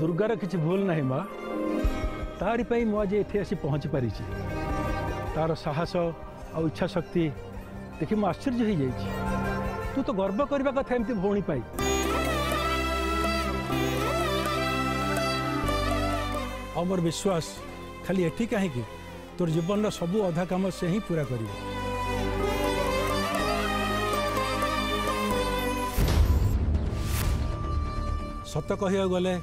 दुर्गार किसी भूल ना माँ तारी पाई मु आज ये आसी पहुँची पारी तार साहस और इच्छा शक्ति देखी मु आश्चर्य हो जाइए। तू तो गर्व करने कथा एमती भौणी पाई। और मोर विश्वास खाली एठी कहीं तोर जीवन सबू अधा काम से ही पूरा कर। सत कह गले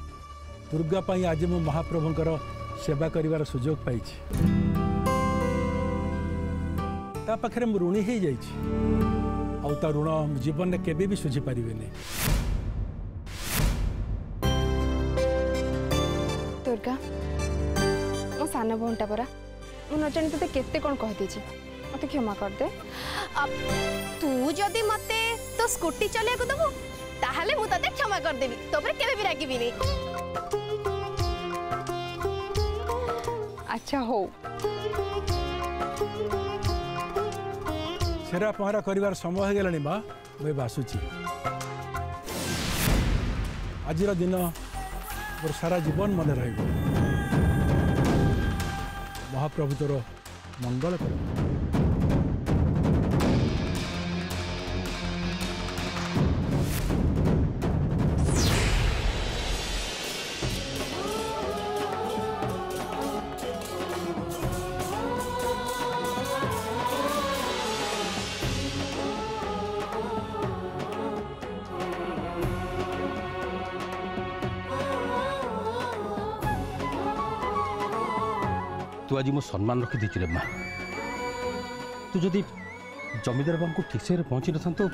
दुर्गा पाई आज मु महाप्रभुंकर सेवा करिवार सुजोग पाई। ता पाखरे मु ऋणी हो जाइछि और ता ऋण जीवन में केबे भी सुझी पारिबे नहीं। दुर्गा मो सान भौणटा परा मु न जानी ते केते कोन कह दीछि मते क्षमा कर दे। अब तू जदी मते तो स्कूटी चले को दबो ताहाले मु तते क्षमा कर देबी तो पर केबे भी रागिबी नहीं। अच्छा हो सेरा पहरा करिवार समय हो गलानी माँ मैं बासुची। आज दिन मोर सारा जीवन मन रही महाप्रभु तोर मंगल कर। तू आज मो सम्मान रखी दी माँ। तू जदि जमीदार बाबू को ठीक से पहुँची न था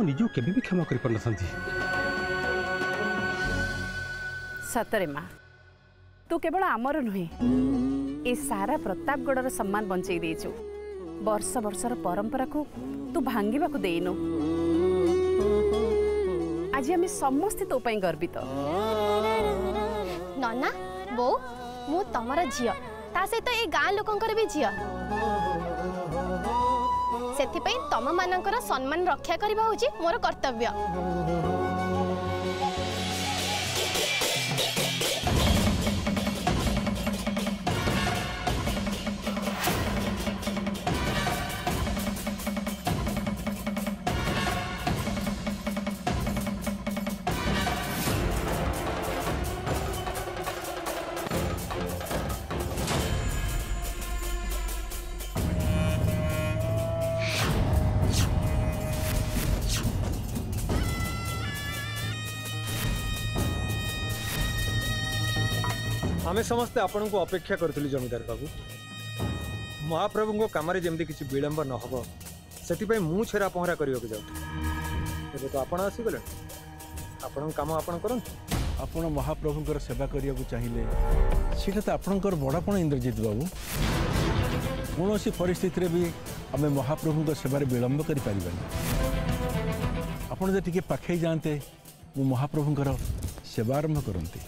निजू केबे भी क्षमा कर पार न। सतरे माँ तू केवल आमर नुहे ए सारा प्रतापगढ़ सम्मान बंचई देचु। वर्ष वर्षर परंपरा को तू भांगा को देनु। आज आम समस्ते तो गर्वित। नना बो मु तमर झियो ता सहित ए गाँ लोकंकर भी झियो सेथिपई तम मानकर सम्मान रक्षा करबा होची मोर कर्तव्य। आमे समस्ते आपण को अपेक्षा करथुली जमीदार बाबू महाप्रभु को काम जमती किसी विलंब न हो से मु छेरा पहरा करने जाऊँ तो आपण आसीगले आपण काम आपण करंतु। आपण महाप्रभुंकर सेवा करने को चाहिए सीटा तो आपणकर बड़ापण इंद्रजीत बाबू। कौन सी परिस्थिति भी आम महाप्रभु सेवार विलंब कर आपण टे पाखे जाते मु महाप्रभुंकर सेवा आरंभ करती।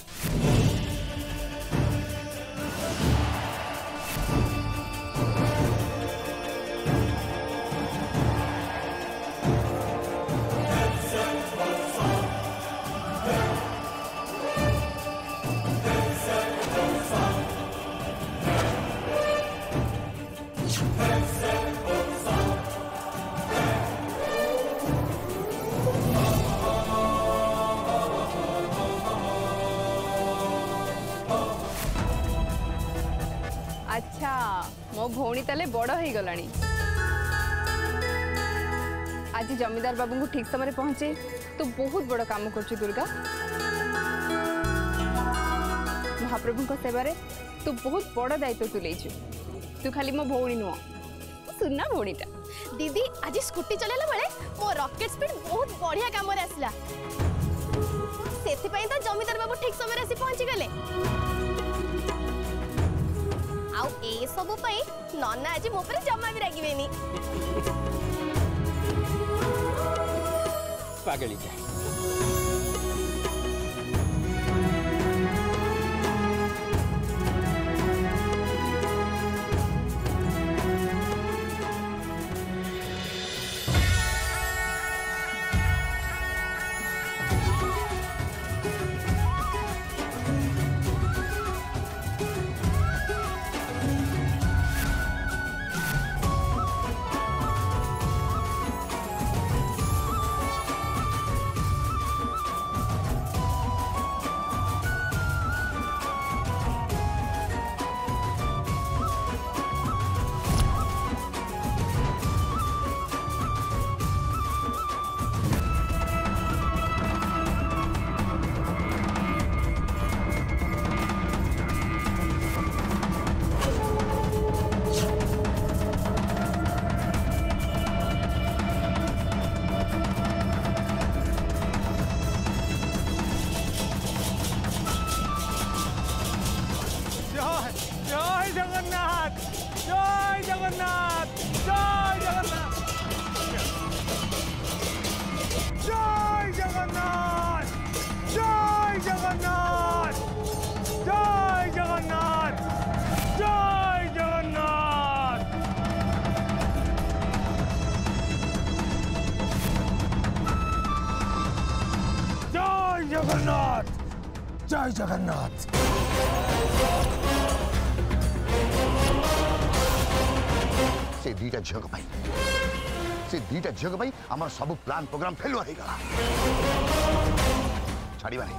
अच्छा मो भौणी ताले बड़ हो गलानी। आज जमीदार बाबू को ठीक समय पहुंचे तो बहुत बड़ काम कर दुर्गा। महाप्रभु को सेवारे तू बहुत बड़ दायित्व तुले। तू खाली मो भौणी नुह सुना भौणीटा। दीदी आज स्कूटी चलेला बेले मो रॉकेट स्पीड बहुत बढ़िया काम रे आसला सेथिपई तो जमीदार बाबू ठीक समय आसी पहुंची गले। आउ ए सबु पई नन्ना आज मो पर जम्मा भी रागिबेनी। पागली जा जय जगन्नाथ। से दीटा झील से दीटा झील आम सब प्लान प्रोग्राम फेलुआर हो गला। छाड़बानी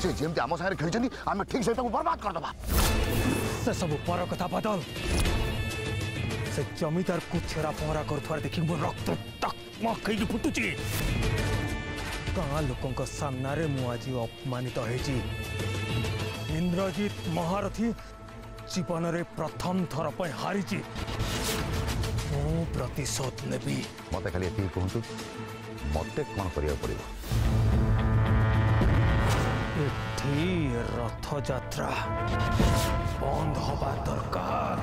से जमी आम सागर खेली आम ठीक से बर्बाद करदे। से सब पर कथा बदल से जमीदार को छेरा पहरा कर देखी मो रक्त टकमक फुटुची। गाँ लोकों सामने मुझे अपमानित होइची। इंद्रजीत महारथी जीवन रे प्रथम थर पर हारी मु प्रतिशोध नेबी। मत खाली ये कहतु मत कौन करिया पड़िबो। रथ यात्रा बंद हवा दरकार।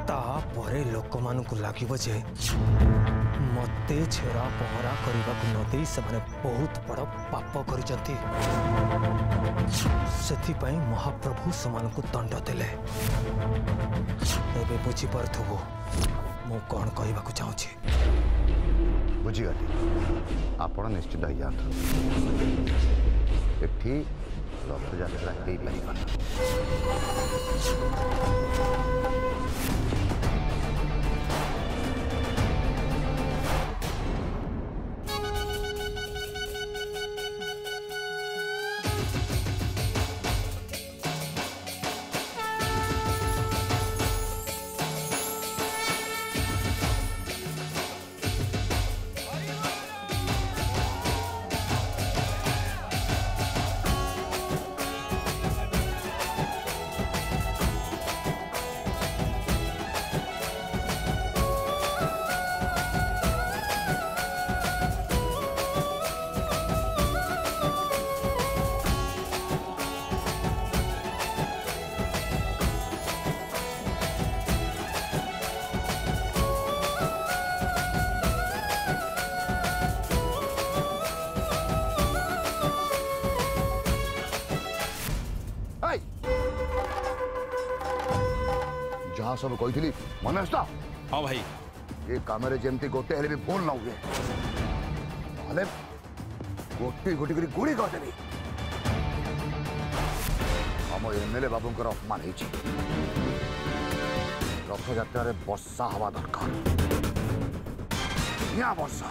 तापरे लोक मानकु लागिबो जे मते छेरा पहरा करने को न दे से बहुत बड़ पाप करिसंती। सेथिपाई महाप्रभु समानकु दंड देले। एबे बुझी परथबो मु कौन कहबाकू चाहूची। बुझीगली आपण निश्चित हो जातु। एठी रथ यात्रा हो पारिबा। जहाँ सब कही मन आस। हाँ भाई ये कम जमती गोटे हेले भी भूल न हुए ना गोटी गोटी कर गुड़ी करदेवी। आम एमएलए बाबू अपमान हो रथ यात्रा वर्षा हवा दरकार। वर्षा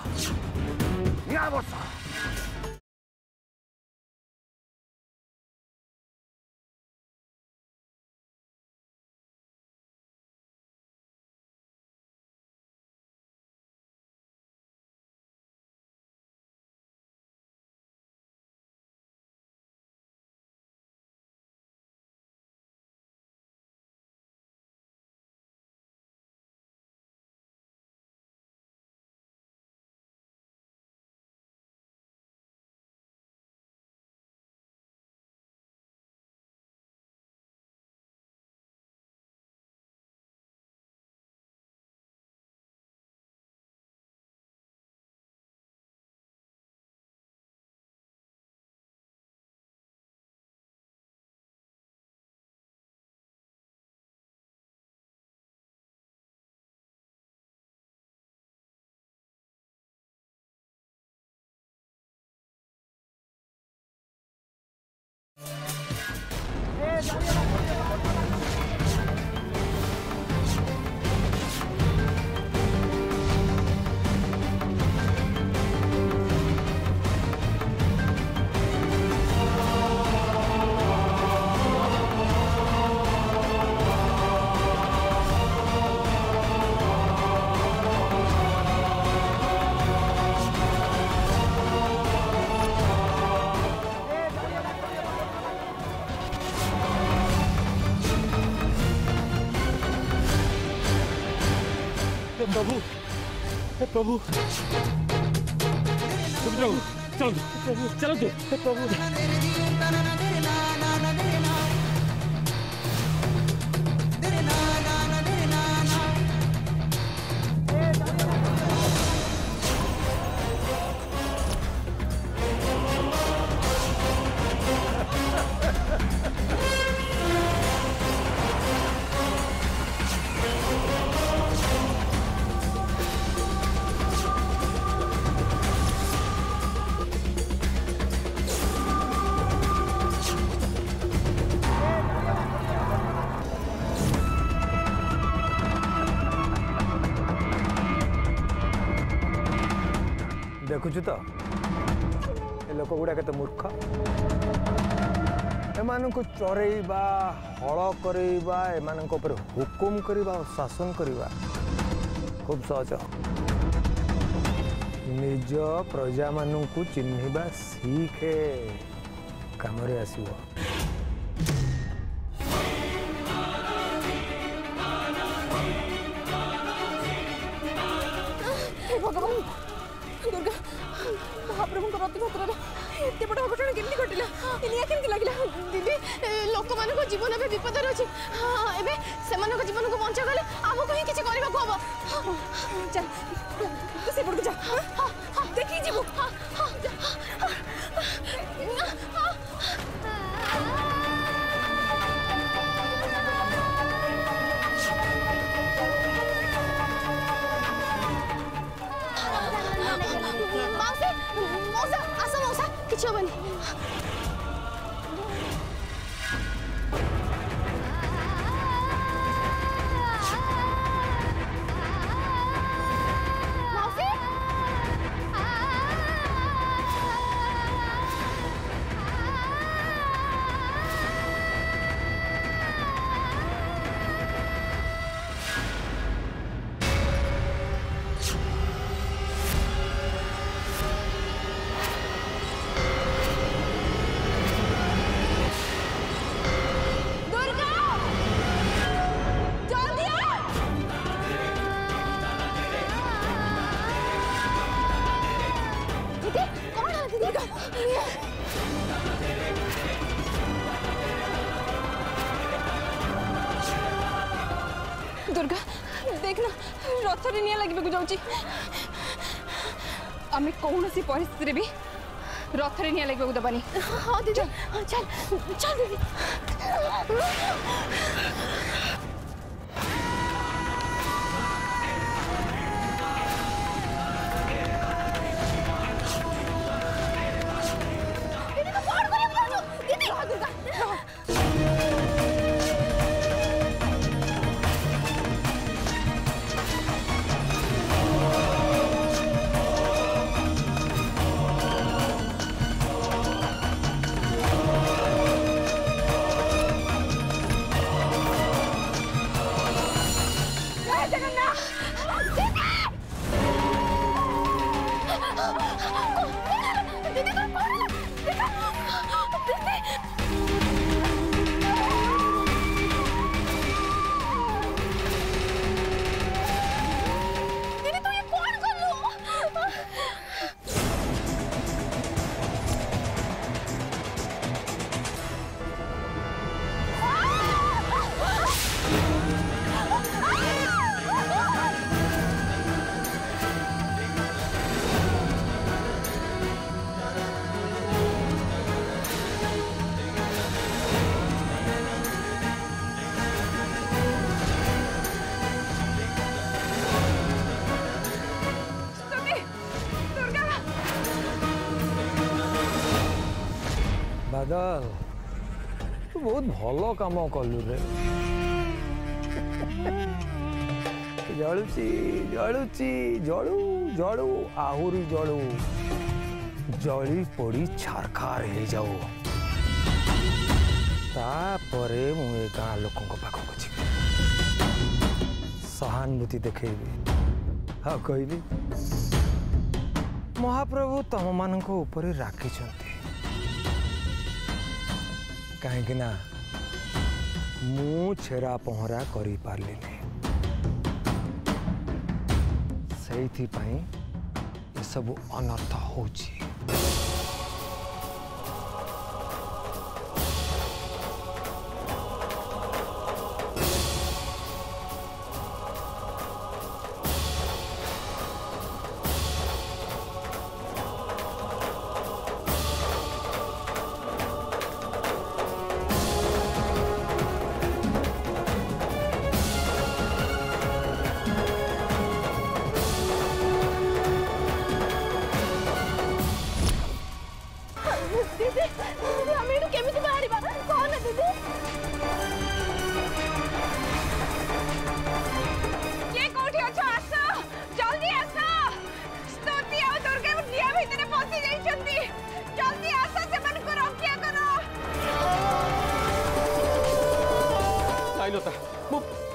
प्रभु प्रभु चलो चलो चलो प्रभु। देखुचु तो ए लोक गुड़ा के मूर्ख एमानंको चरेइबा हल करइबा एमानंको ऊपर हुकुम करइबा और शासन करइबा खूब सहज निज प्रजा मानू चिन्हिबा सीखे काम आसब भगवान दुर्गा महाप्रभु रथयात्रा एत बड़ अघटन केमती घटिला इनिया केमती लागला दीदी लोक मान जीवन ए विपद अच्छी एबे सेमान जीवन को बंचा गले आमको ही किसी करबा को हबो चल तू से पड़ जा देखि जीवो मौसा मौसा आसो मौसा किछ होबनी दुर्गा देखना रथ रे निया लगे को जाउची आमे कौन सी परिस्थिति भी रथ रे निया लगे को दबानी हां दीदी चल चल दीदी बादल तू बहुत भल काम कलु रे जलुची जलुची जलू जलू आहुरी जलू जली पड़ी छारखार हो जाऊ तापरे मुझे गाँ लोक पाखक सहानुभूति देखी हाँ कहली महाप्रभु तम मान राखी कहीं ना मु छेरा पहरा करी पारलिनी सेइथिपाई ये सब अनर्थ होची।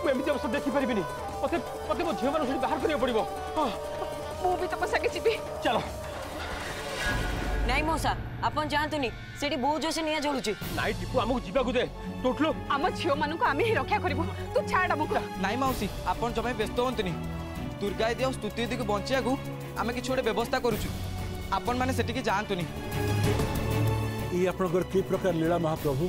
एमती अवसर देखी पारिनी मत मत मो झील मान बाहर करा पड़ो। मु भी तुम संगे जीवी। चलो नहीं मौसा आपन जानतुनी सेठी बहुत जोर से निया जलुची। नाई टीपू आमको जीवाक दे टोटलो आम झील मान आम ही रक्षा करूँ। तू छाड़ आमको। नाई मौसी आपन जमे व्यस्त होंतुनी दुर्गा दीदी और स्तुति दीदी को बंचिया को आम कि गोटे व्यवस्था करुचु आपण मैंने सेठी जानतुनी। ये आपनकर कि प्रकार लीला महाप्रभु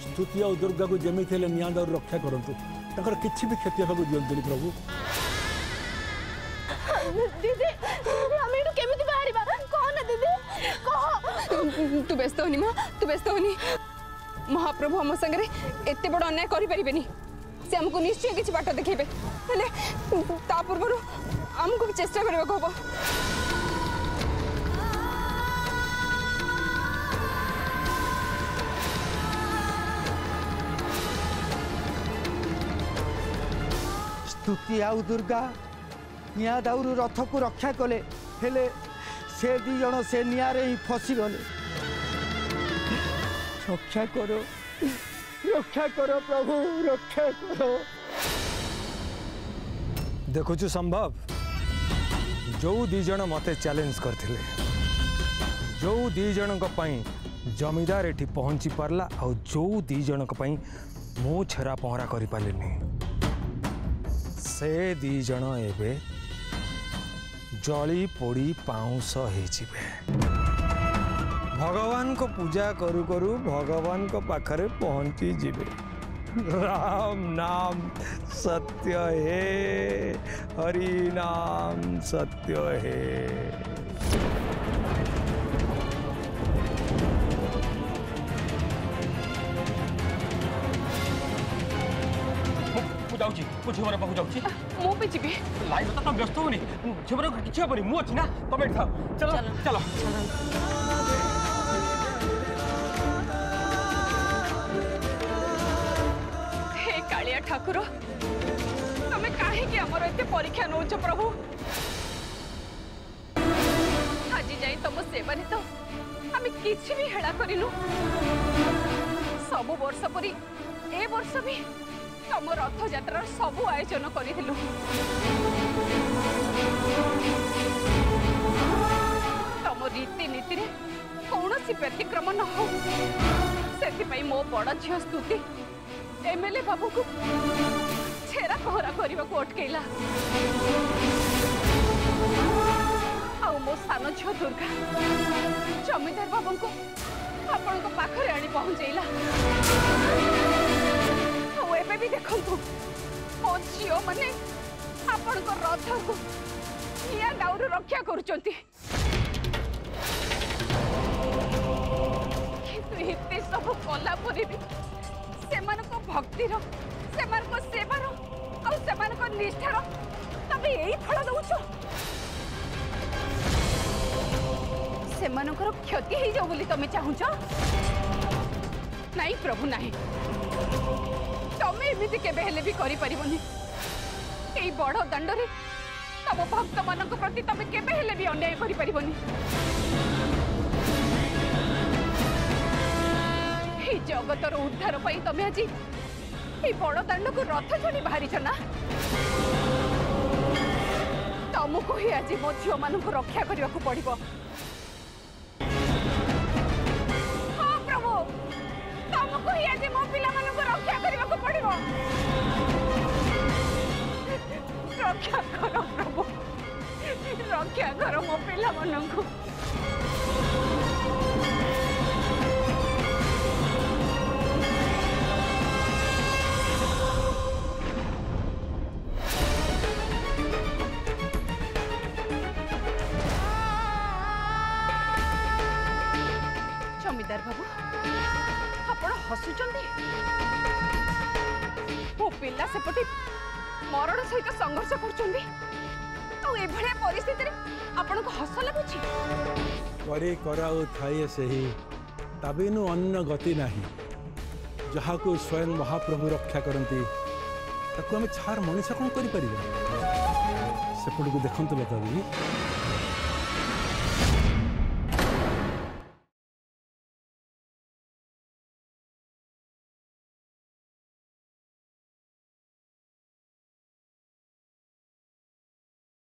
स्तुति और दुर्गा को जमी थे निया दाऊ रक्षा करंतु तकर किछि भी क्षति होगा दियंतुनी प्रभु। दीदी हम एठू केमिति बाहरिबा कह ना दीदी कह। तू व्यस्त होनी माँ तू व्यस्त होनी। महाप्रभु आम संगे एते बड़ अन्याय करि परिबेनी। से हमको निश्चय किछि बाट देखेबे हेले ता पूर्व हमको चेष्टा करबा को हबो। स्तुति आउ दुर्गा निया दाउरु रथ को रक्षा कले हेले से दी जन से नियारे ही फसी गले। रक्षा करो प्रभु रक्षा करो। देखुछु संभव जो दी जन मते चैलेंज करथिले जो दी जन को पई जमीदार एठी पहुंची परला और जो दी जन को पई मु छेरा पहरा करि पालेनी से दी जन एबे जली पोड़ी पाउंस हेजिबे। भगवान को पूजा करू करू भगवान को पाखरे पहुंची जिबे। राम नाम सत्य है हरि नाम सत्य है। जाऊँगी मो झील पाक जाऊँगी मु भी जीवी। लाइन तो तुम व्यस्त होनी झील किसी हेनी मु अच्छी ना तुम एठी थाओ। चलो चलो हे कालिया ठाकुर तमे काहे कि हमर एते परीक्षा नौछ प्रभु। आज जाई तुम सेवारे तो आमे किछि भी हेला करिनु। सब वर्ष परी ए वर्ष भी तुम रथ यात्रा सबू आयोजन करिथिलु। तुम रीति नीति रे कौनसी व्यतिक्रम न हो से मो बड़ झील स्तुति एमएलए बाबू को छेरा पहरा करने को अटकैला। आउ मो सान झील दुर्गा जमीदार बाबू को आपण को पाखरे आनी पहुंचैला। एबे भी देखंतु मो झील माने आपण को रथ को निया दाउर रक्षा करूचंती। किंतु एते सब कला परे भी सेमान को भक्तिर सेमान को सेवार और सेमान को निष्ठार तबे एई फल दउछ। सेमानकर क्षति हे जाउ बोली तमे चाहुछ। नहीं प्रभु नहीं तमे एमिति केबे हेले भी करि परिबनी। एई बड़ दंडरे तम भक्त मानक प्रति तमे केबे हेले भी अन्याय करि परिबनी। एई जगतर उद्धार पई तमे आज एई बड़ दंड को रथ चढ़ी बाहरी ना। तमको ही आज मो झील मानक रक्षा करने को पड़िबो। हाँ प्रभु तमको ही आज मो पिला मानक रक्षा करने को पड़िबो। रक्षा करो प्रभु रक्षा करो मो पिला मानक। जमीदार बाबू आपण हसुचंदी। मो पिला सेपटे मरण सहित संघर्ष करचंदी तो एभळे परिस्थिति रे आपण को हस लागुची। करे कराउ थाए सही तबेनु अन्न गति नाही। जहा को स्वयं महाप्रभु रक्षा करंती ताको हम छार मनीष कोन करि परिबा। सेपट को देखंतु लता देवी